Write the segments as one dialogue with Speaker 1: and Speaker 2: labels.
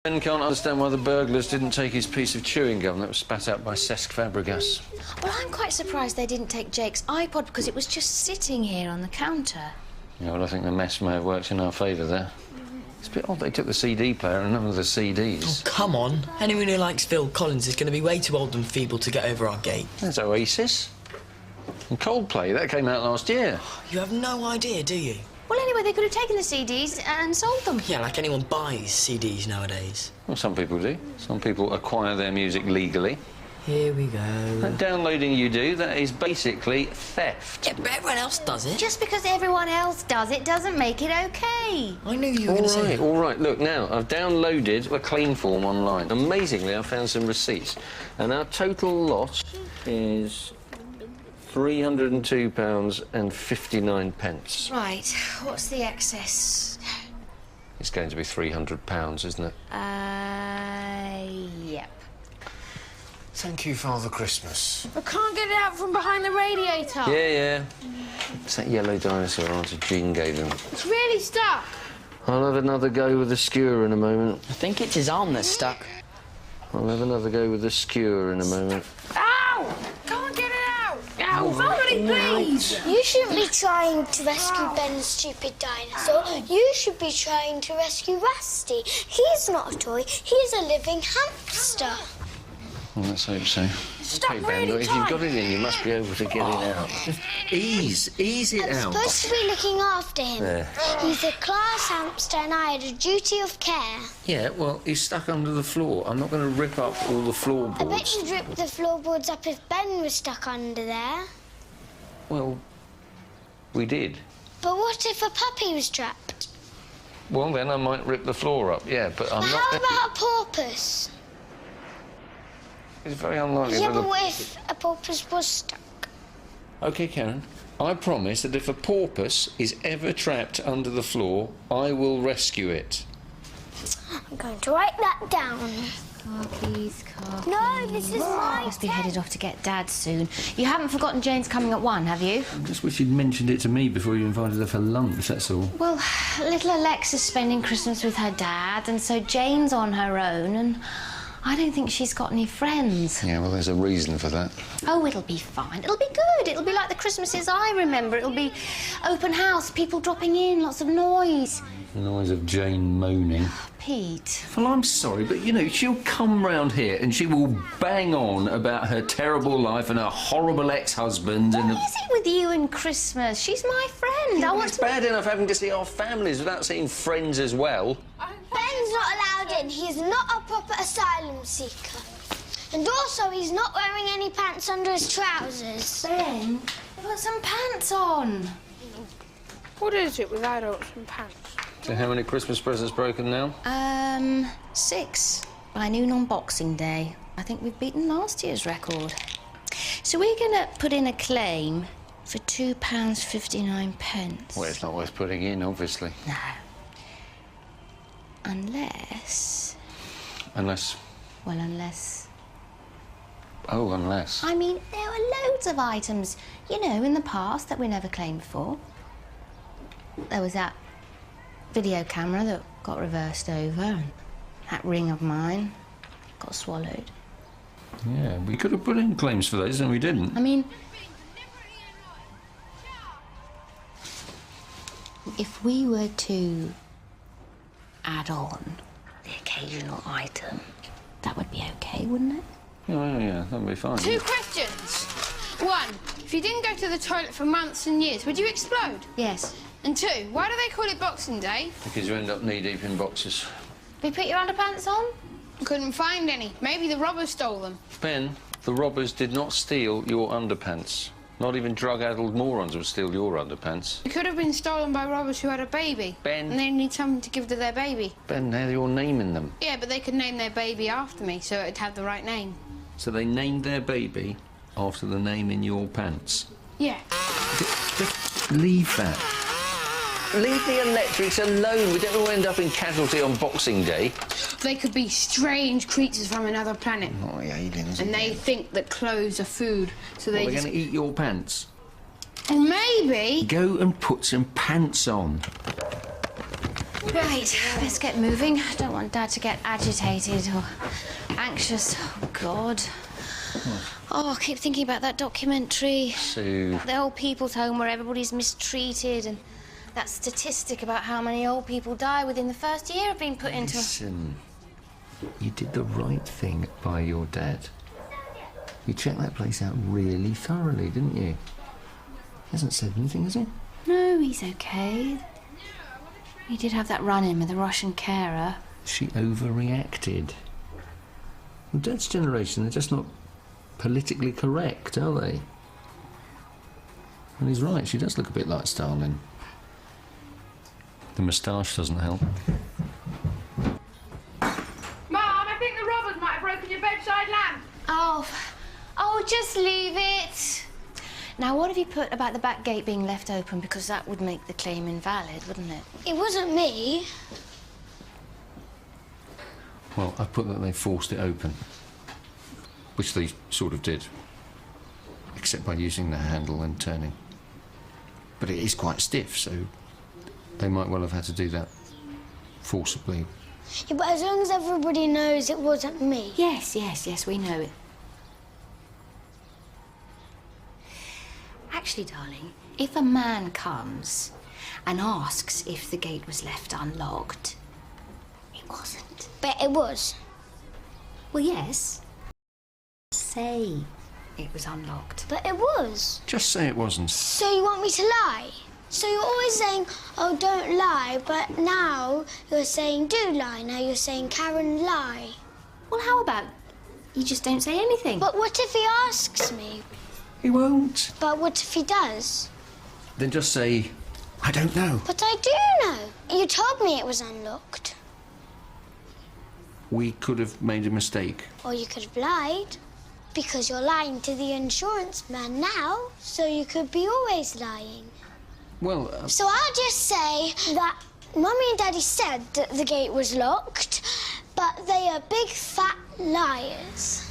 Speaker 1: Ben can't understand why the burglars didn't take his piece of chewing gum that was spat out by Cesc Fabregas.
Speaker 2: Well, I'm quite surprised they didn't take Jake's iPod because it was just sitting here on the counter.
Speaker 1: Yeah, well, I think the mess may have worked in our favour there. It's a bit odd they took the CD player and none of the CDs.
Speaker 3: Oh, come on. Anyone who likes Phil Collins is going to be way too old and feeble to get over our gate.
Speaker 1: There's Oasis. And Coldplay, that came out last year.
Speaker 3: You have no idea, do you?
Speaker 2: Well, anyway, they could have taken the CDs and sold them.
Speaker 3: Yeah, like anyone buys CDs nowadays.
Speaker 1: Well, some people do. Some people acquire their music legally.
Speaker 3: Here we go.
Speaker 1: That downloading you do, that is basically theft.
Speaker 3: Yeah, but everyone else does it.
Speaker 2: Just because everyone else does it doesn't make it OK.
Speaker 3: I knew you were going to say that.
Speaker 1: All right. Look, now, I've downloaded a claim form online. Amazingly, I found some receipts. And our total loss is £302.59.
Speaker 2: Right, what's the excess?
Speaker 1: It's going to be £300, isn't it?
Speaker 2: Yep.
Speaker 1: Thank you, Father Christmas.
Speaker 4: I can't get it out from behind the radiator.
Speaker 1: Yeah. It's that yellow dinosaur Auntie Jean gave him.
Speaker 4: It's really stuck.
Speaker 1: I'll have another go with the skewer in a moment.
Speaker 3: I think it's his arm that's stuck.
Speaker 1: I'll have another go with the skewer in a moment.
Speaker 4: Ow! Can't get it out. Ow! Somebody, please!
Speaker 5: You shouldn't be trying to rescue Ben's stupid dinosaur. You should be trying to rescue Rusty. He's not a toy. He's a living hamster.
Speaker 1: Well, let's hope so.
Speaker 4: Stuck
Speaker 1: Ben,
Speaker 4: really
Speaker 1: look, if
Speaker 4: tight.
Speaker 1: you've got it in, you must be able to get it out. Just ease it
Speaker 5: I'm
Speaker 1: out.
Speaker 5: supposed to be looking after him.
Speaker 1: There.
Speaker 5: He's a class hamster and I had a duty of care.
Speaker 1: Yeah, well, he's stuck under the floor. I'm not going to rip up all the
Speaker 5: I
Speaker 1: floorboards.
Speaker 5: bet you'd rip the floorboards up if Ben was stuck under there.
Speaker 1: Well, we did.
Speaker 5: But what if a puppy was trapped?
Speaker 1: Well, then I might rip the floor up, yeah, but I'm
Speaker 5: How
Speaker 1: not...
Speaker 5: about a porpoise?
Speaker 1: It's very unlikely
Speaker 5: Yeah,
Speaker 1: that
Speaker 5: but what if a porpoise was stuck?
Speaker 1: OK, Karen, I promise that if a porpoise is ever trapped under the floor, I will rescue it.
Speaker 5: I'm going to write that down.
Speaker 2: Car keys, car
Speaker 5: No, this is my
Speaker 2: Must be headed off to get Dad soon. You haven't forgotten Jane's coming at 1, have you?
Speaker 1: I just wish you'd mentioned it to me before you invited her for lunch, that's all.
Speaker 2: Well, little Alexa's spending Christmas with her dad, and so Jane's on her own, and I don't think she's got any friends.
Speaker 1: Yeah, well, there's a reason for that.
Speaker 2: Oh, it'll be fine. It'll be good. It'll be like the Christmases I remember. It'll be open house, people dropping in, lots of noise.
Speaker 1: The noise of Jane moaning.
Speaker 2: Pete.
Speaker 1: Well, I'm sorry, but, you know, she'll come round here and she will bang on about her terrible life and her horrible ex-husband and...
Speaker 2: What is it with you and Christmas? She's my friend.
Speaker 1: Yeah,
Speaker 2: I
Speaker 1: well,
Speaker 2: want
Speaker 1: it's
Speaker 2: to...
Speaker 1: bad enough having to see our families without seeing friends as well.
Speaker 5: Ben's not allowed in. He's not a proper asylum seeker. And also, he's not wearing any pants under his trousers.
Speaker 2: Ben, put some pants on.
Speaker 4: What is it with adults and pants?
Speaker 1: So how many Christmas presents broken now?
Speaker 2: 6 by noon on Boxing Day. I think we've beaten last year's record. So we're going to put in a claim for £2.59.
Speaker 1: Well, it's not worth putting in, obviously.
Speaker 2: No. Unless...
Speaker 1: Unless...
Speaker 2: Well, unless...
Speaker 1: Oh, unless...
Speaker 2: I mean, there were loads of items, you know, in the past that we never claimed for. There was that video camera that got reversed over, and that ring of mine got swallowed.
Speaker 1: Yeah, we could have put in claims for those and we didn't.
Speaker 2: I mean, if we were to add on the occasional item, that would be OK, wouldn't it?
Speaker 1: Oh, yeah, that'd be fine.
Speaker 4: 2 questions. 1, if you didn't go to the toilet for months and years, would you explode?
Speaker 2: Yes.
Speaker 4: And 2, why do they call it Boxing Day?
Speaker 1: Because you end up knee-deep in boxes.
Speaker 2: Have you put your underpants on?
Speaker 4: Couldn't find any. Maybe the robbers stole them.
Speaker 1: Ben, the robbers did not steal your underpants. Not even drug-addled morons would steal your underpants.
Speaker 4: They could have been stolen by robbers who had a baby.
Speaker 1: Ben.
Speaker 4: And they need something to give to their baby.
Speaker 1: Ben, now you're naming them.
Speaker 4: Yeah, but they could name their baby after me, so it'd have the right name.
Speaker 1: So they named their baby after the name in your pants.
Speaker 4: Yeah.
Speaker 1: Just leave that. Leave the electrics alone. We don't want to end up in casualty on Boxing Day.
Speaker 4: They could be strange creatures from another planet.
Speaker 1: Not the aliens.
Speaker 4: And they think that clothes are food, so they
Speaker 1: They're
Speaker 4: just...
Speaker 1: going to eat your pants.
Speaker 4: Or maybe...
Speaker 1: Go and put some pants on.
Speaker 2: Right, let's get moving. I don't want Dad to get agitated or anxious. Oh, God. Oh, I keep thinking about that documentary.
Speaker 1: Sue.
Speaker 2: The old people's home where everybody's mistreated, and that statistic about how many old people die within the first year of being put into...
Speaker 1: Listen, you did the right thing by your dad. You checked that place out really thoroughly, didn't you? He hasn't said anything, has he?
Speaker 2: No, he's okay. He did have that run-in with the Russian carer.
Speaker 1: She overreacted. Well, Dad's generation, they're just not politically correct, are they? And he's right, she does look a bit like Stalin. The moustache doesn't help.
Speaker 4: Mum, I think the robbers might have broken your bedside lamp.
Speaker 2: Oh, just leave it. Now, what have you put about the back gate being left open? Because that would make the claim invalid, wouldn't it?
Speaker 5: It wasn't me.
Speaker 1: Well, I put that they forced it open. Which they sort of did. Except by using the handle and turning. But it is quite stiff, so they might well have had to do that forcibly.
Speaker 5: Yeah, but as long as everybody knows it wasn't me.
Speaker 2: Yes, we know it. Actually, darling, if a man comes and asks if the gate was left unlocked, it wasn't.
Speaker 5: But it was.
Speaker 2: Well, yes. Say it was unlocked.
Speaker 5: But it was.
Speaker 1: Just say it wasn't.
Speaker 5: So you want me to lie? So you're always saying, oh, don't lie, but now you're saying do lie. Now you're saying Karen lie.
Speaker 2: Well, how about you just don't say anything?
Speaker 5: But what if he asks me?
Speaker 1: He won't.
Speaker 5: But what if he does?
Speaker 1: Then just say, I don't know.
Speaker 5: But I do know. You told me it was unlocked.
Speaker 1: We could have made a mistake.
Speaker 5: Or you could have lied. Because you're lying to the insurance man now, so you could be always lying.
Speaker 1: Well,
Speaker 5: So I'll just say that Mummy and Daddy said that the gate was locked, but they are big fat liars.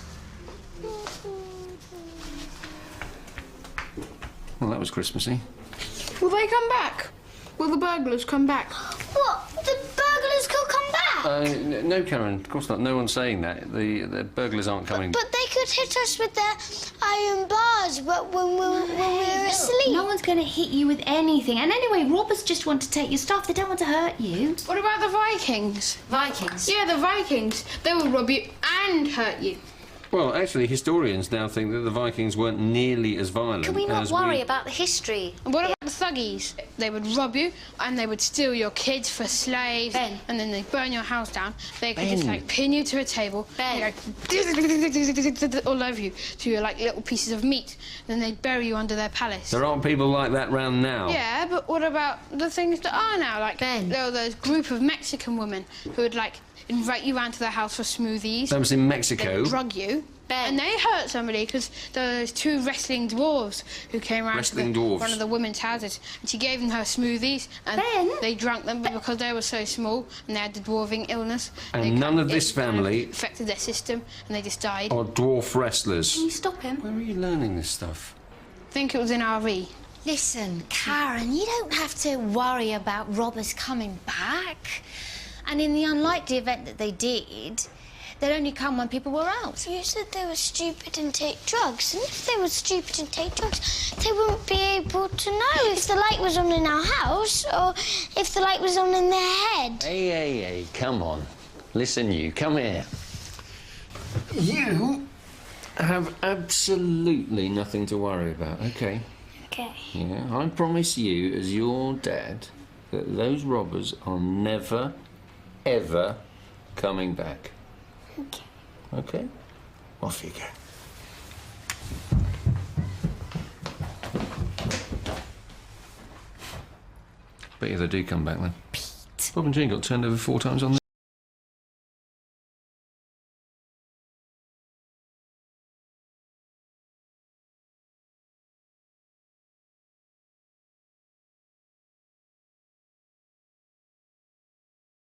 Speaker 1: well, that was Christmassy.
Speaker 4: Will they come back? Will the burglars come back?
Speaker 5: What? The burglars could come back?
Speaker 1: No, Karen, of course not. No one's saying that. The burglars aren't coming.
Speaker 5: But they could hit us with their iron bars but when we're asleep.
Speaker 2: No one's going to hit you with anything. And anyway, robbers just want to take your stuff. They don't want to hurt you.
Speaker 4: What about the Vikings?
Speaker 2: Vikings?
Speaker 4: Yeah, the Vikings. They will rob you and hurt you.
Speaker 1: Well, actually, historians now think that the Vikings weren't nearly as violent
Speaker 2: Can we not
Speaker 1: as
Speaker 2: worry about the history?
Speaker 4: And what about the thuggies? They would rob you and they would steal your kids for slaves.
Speaker 2: Ben.
Speaker 4: And then they'd burn your house down. They could
Speaker 1: Ben.
Speaker 4: just like pin you to a table.
Speaker 2: Ben.
Speaker 4: And go all over you to your like little pieces of meat. Then they'd bury you under their palace.
Speaker 1: There aren't people like that round now.
Speaker 4: Yeah, but what about the things that are now? Like
Speaker 2: Ben.
Speaker 4: there were those group of Mexican women who would like invite you round to their house for smoothies.
Speaker 1: That was in
Speaker 4: They
Speaker 1: Mexico.
Speaker 4: would drug you.
Speaker 2: Ben.
Speaker 4: And they hurt somebody because there were those two wrestling dwarves who came around
Speaker 1: Wrestling
Speaker 4: to
Speaker 1: dwarves?
Speaker 4: one of the women's houses and she gave them her smoothies and
Speaker 2: Ben.
Speaker 4: they drank them but because they were so small and they had the dwarving illness.
Speaker 1: And
Speaker 4: they
Speaker 1: none of this
Speaker 4: it kind
Speaker 1: family-
Speaker 4: affected their system and they just died.
Speaker 1: Or dwarf wrestlers.
Speaker 2: Can you stop him?
Speaker 1: Where are you learning this stuff?
Speaker 4: I think it was in RV.
Speaker 2: Listen, Karen, you don't have to worry about robbers coming back. And in the unlikely event that they did, they'd only come when people were out.
Speaker 5: You said they were stupid and take drugs, and if they were stupid and take drugs, they wouldn't be able to know if the light was on in our house or if the light was on in their head.
Speaker 1: Hey, come on. Listen, you, come here. You have absolutely nothing to worry about, okay?
Speaker 5: Okay.
Speaker 1: Yeah, I promise you, as your dad, that those robbers are never, ever coming back.
Speaker 5: Okay.
Speaker 1: Okay? Off you go. Bet you they do come back then. Pete. Bob and Jean got turned over 4 times on the